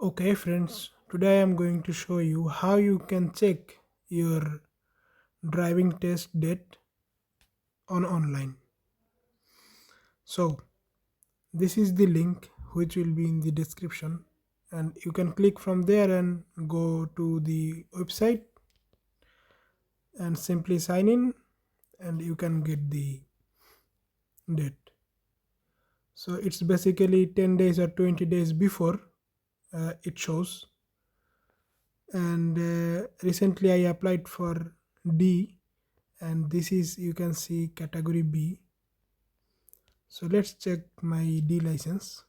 Okay friends, today I am going to show you how you can check your driving test date on online. So this is the link which will be in the description, and you can click from there and go to the website and simply sign in, and you can get the date. So it's basically 10 days or 20 days before it shows. And recently I applied for D, and this is, you can see, category B. So let's check my D license.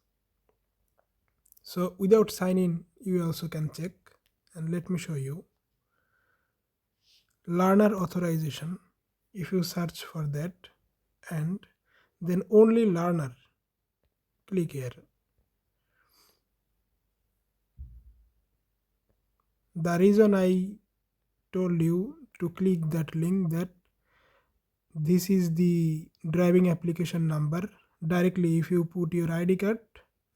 So without sign in you also can check, and let me show you learner authorization. If you search for that and then only learner, click here. The reason I told you to click that link, that this is the driving application number. Directly if you put your ID card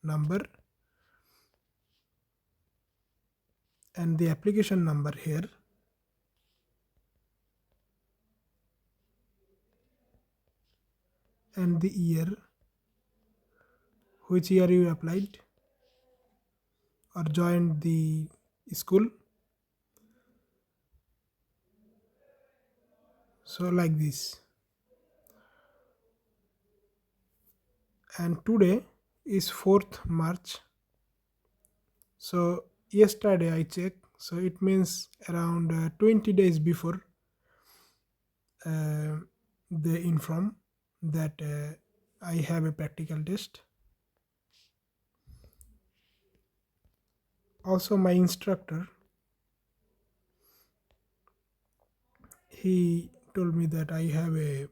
number and the application number here, and the year, which year you applied or joined the school. So like this. And today is 4th March. So yesterday I checked, so it means around 20 days before uh, they inform that I have a practical test. Also my instructor, he told me that I have a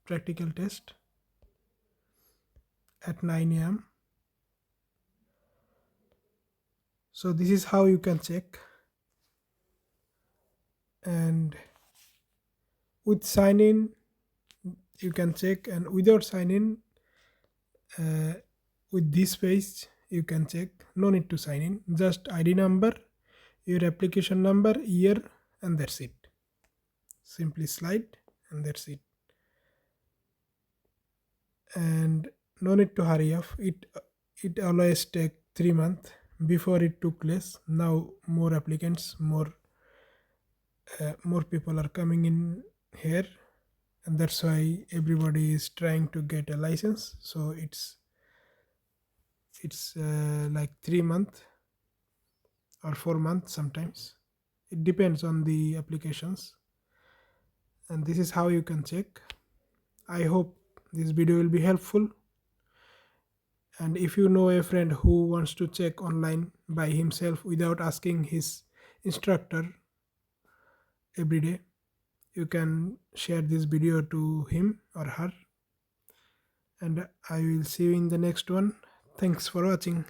practical test at 9 a.m. So this is how you can check. And with sign in you can check, and without sign in uh, with this page you can check. No need to sign in, just ID number, your application number, year, and that's it. Simply slide and that's it. And no need to hurry up. It always take 3 months before it took less. Now more applicants, more people are coming in here, and that's why everybody is trying to get a license. So it's like 3 months or 4 months sometimes. It depends on the applications, and this is how you can check. I hope this video will be helpful, and if you know a friend who wants to check online by himself without asking his instructor every day, you can share this video to him or her, and I will see you in the next one. Thanks for watching.